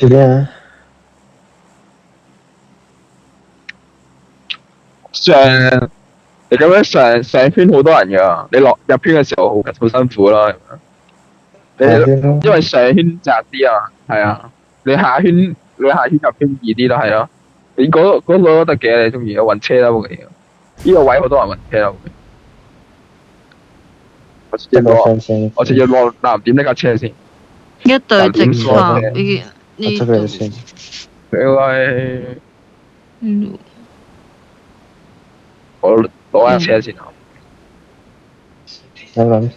住邊啊？你咁樣上圈好多人㗎，你落入圈嘅時候好辛苦啦。你下圈咯。因為上圈窄啲啊，係啊，你下圈入圈易啲咯，係啊。你嗰個都得嘅，你中意暈車啦冇嘢。呢個位好多人暈車啦。我直接得我落，上線。我直接落藍點呢架車先。一隊直藍點插車，我捉佢先。應該嗯，我攞架車先啊。諗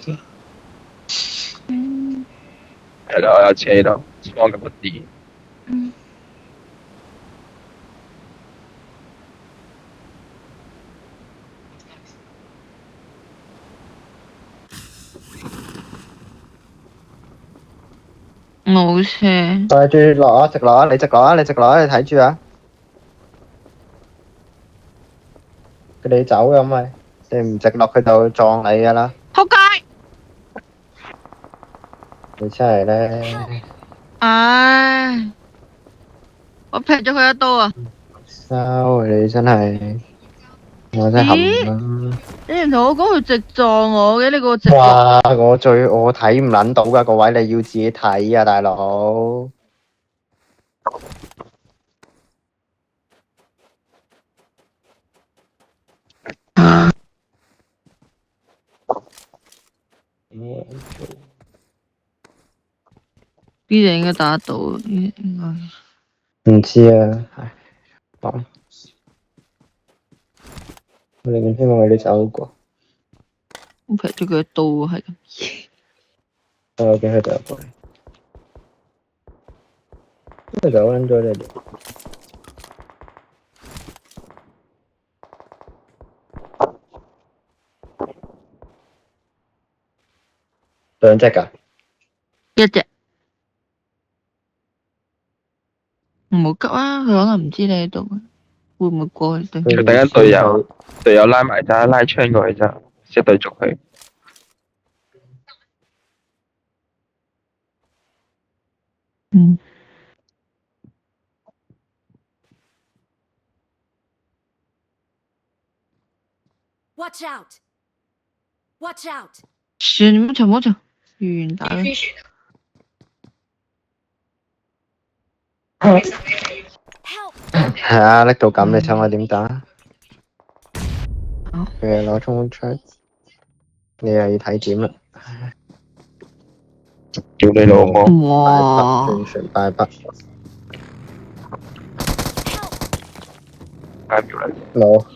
先。係啦，我有車啦，幫咁一啲。冇車。帶住落啊！直落啊！你直落啊！你直落啊！你睇住啊！佢哋走咁咪，你唔直落佢就撞你噶啦！仆街！你真係咧，唉，我劈咗佢一刀啊！收你真係，我真係冚啦！你唔同我講佢直撞我嘅，你個直落。哇！我睇唔撚到噶個位，你要自己睇啊，大佬！B 就應該打得到，應該。唔知啊，唉，講。我寧願希望佢哋走過。我劈咗佢一刀啊，係咁。我驚佢走過嚟，佢走撚咗你哋。兩隻㗎？一隻。唔好急啊，佢可能唔知你喺度，會唔會過去對？佢等緊隊友拉埋咋，拉槍過去咋，一隊捉佢。嗯。Watch out! Watch out! 算冇錯冇錯，完打啦。係啊，拎到咁，你想我點打？好。佢攞衝出，你又要睇點啦。屌你老母！哇！完全敗北。5秒啦。攞。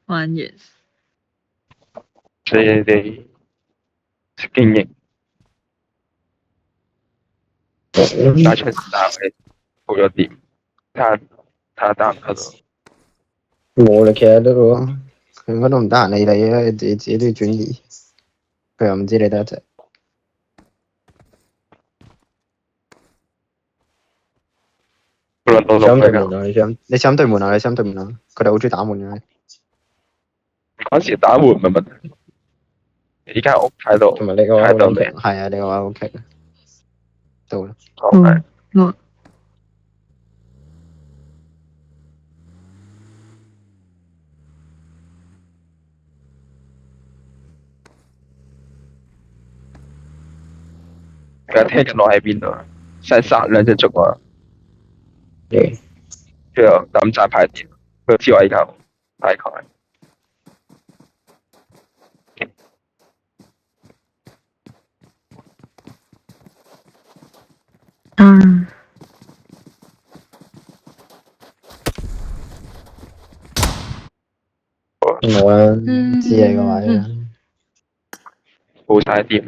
玩完。所以你哋識經營，打出打係好咗點，睇下打唔打到。冇啦，其實都佢應該都唔得閒理你啊，自己都要轉移。佢又唔知你得一隻。輪到想對落去㗎。門啊！你想對門啊！你想對門啊！佢哋好中意打門嘅。嗰時打門唔係問題，依間屋喺度，同埋你個話好喺度嚟。撚係啊！你個話 OK。到啦。係。我而家聽緊我喺邊度啊？成殺兩隻捉啊！跟住又抌炸牌電，佢知我依家大概。冇啊，知你個位啊。報晒啲。